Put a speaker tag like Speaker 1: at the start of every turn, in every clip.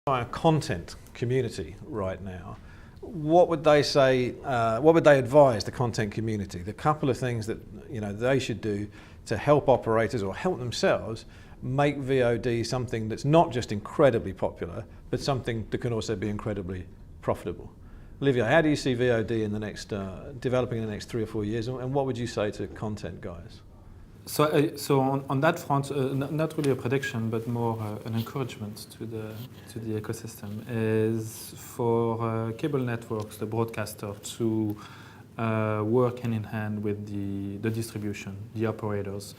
Speaker 1: By a content community right now, what would they say? What would they advise the content community? The couple of things that they should do to help operators or help themselves make VOD something that's not just incredibly popular, but something that can also be incredibly profitable. Olivier, how do you see VOD in the next developing in the next 3 or 4 years, and what would you say to content guys?
Speaker 2: So on that front, not really a prediction, but more an encouragement to the ecosystem is for cable networks, the broadcaster, to work hand in hand with the distribution, the operators,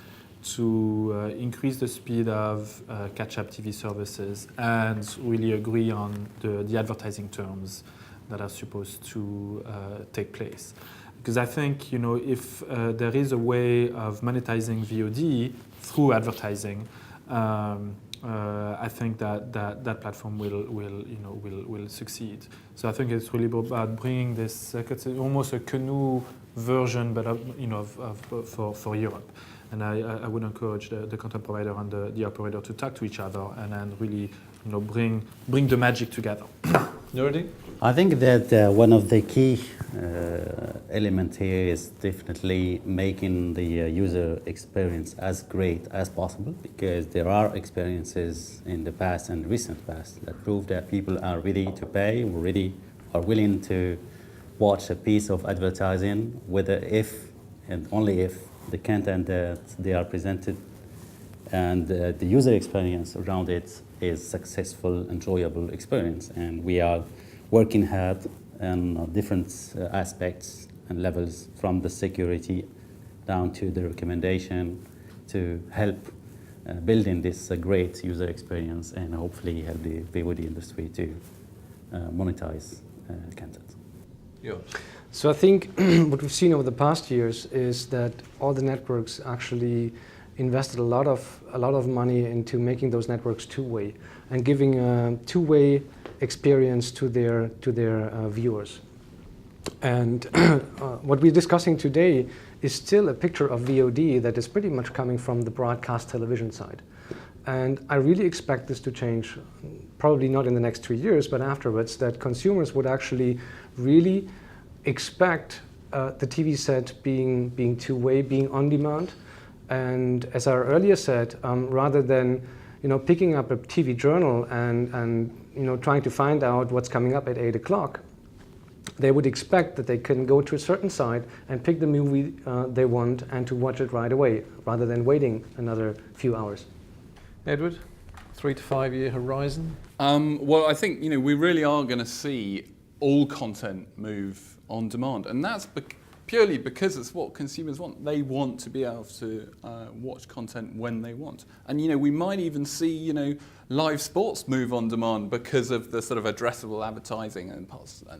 Speaker 2: to increase the speed of catch-up TV services and really agree on the advertising terms that are supposed to take place. Because I think, if there is a way of monetizing VOD through advertising, I think that platform will succeed. So I think it's really about bringing this almost a canoe version, but for Europe. And I would encourage the content provider and the operator to talk to each other and then really bring the magic together.
Speaker 1: Nuruddin?
Speaker 3: I think that one of the key elements here is definitely making the user experience as great as possible, because there are experiences in the past and recent past that prove that people are ready to pay, are willing to watch a piece of advertising, whether if and only if the content that they are presented and the user experience around it is successful, enjoyable experience. And we are working hard on different aspects and levels, from the security down to the recommendation, to help building this great user experience and hopefully help the VOD industry to monetize content.
Speaker 1: Yours.
Speaker 4: So I think what we've seen over the past years is that all the networks actually invested a lot of money into making those networks two-way and giving a two-way experience to their viewers. And what we're discussing today is still a picture of VOD that is pretty much coming from the broadcast television side. And I really expect this to change, probably not in the next 2 years, but afterwards, that consumers would actually really expect the TV set being two-way, being on demand. And as I earlier said, rather than picking up a TV journal and trying to find out what's coming up at 8 o'clock, they would expect that they can go to a certain site and pick the movie they want and to watch it right away, rather than waiting another few hours.
Speaker 1: Edward, 3 to 5 year horizon?
Speaker 5: Well, I think we really are going to see all content move on demand, and that's purely because it's what consumers want. They want to be able to watch content when they want. And we might even see live sports move on demand because of the sort of addressable advertising and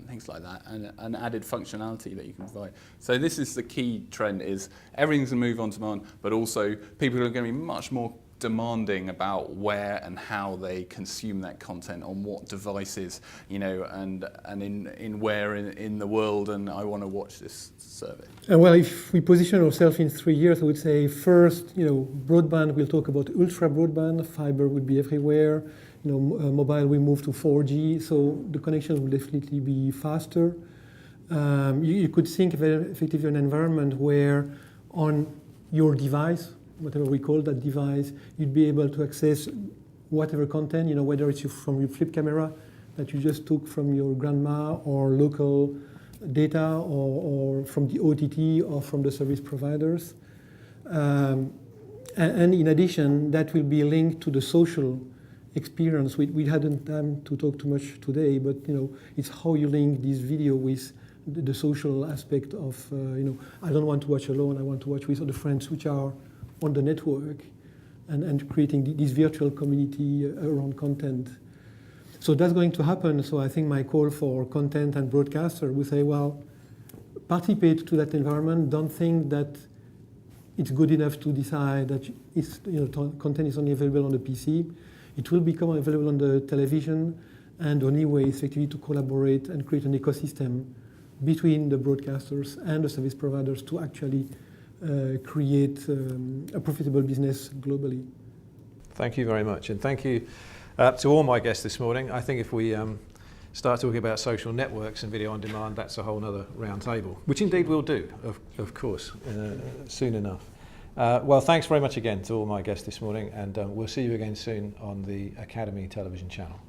Speaker 5: things like that, and added functionality that you can provide. So this is the key trend: is everything's going to move on demand, but also people are going to be much more demanding about where and how they consume that content, on what devices, and in where in the world, and I want to watch this service.
Speaker 6: Well, if we position ourselves in 3 years, I would say first, broadband, we'll talk about ultra broadband, fiber will be everywhere, mobile will move to 4G, so the connection will definitely be faster. You could think of effectively an environment where on your device, whatever we call that device, you'd be able to access whatever content, whether it's from your flip camera that you just took from your grandma, or local data, or from the OTT, or from the service providers. And in addition, that will be linked to the social experience. We hadn't time to talk too much today, but it's how you link this video with the social aspect of, I don't want to watch alone, I want to watch with other friends which are on the network, and creating this virtual community around content. So that's going to happen. So I think my call for content and broadcaster would say, well, participate to that environment. Don't think that it's good enough to decide that content is only available on the PC. It will become available on the television, and the only way is effectively to collaborate and create an ecosystem between the broadcasters and the service providers to actually create a profitable business globally.
Speaker 1: Thank you very much, and thank you To all my guests this morning, I think if we start talking about social networks and video on demand, that's a whole other round table, which indeed we'll do, of course, soon enough. Well, thanks very much again to all my guests this morning, and we'll see you again soon on the Academy television channel.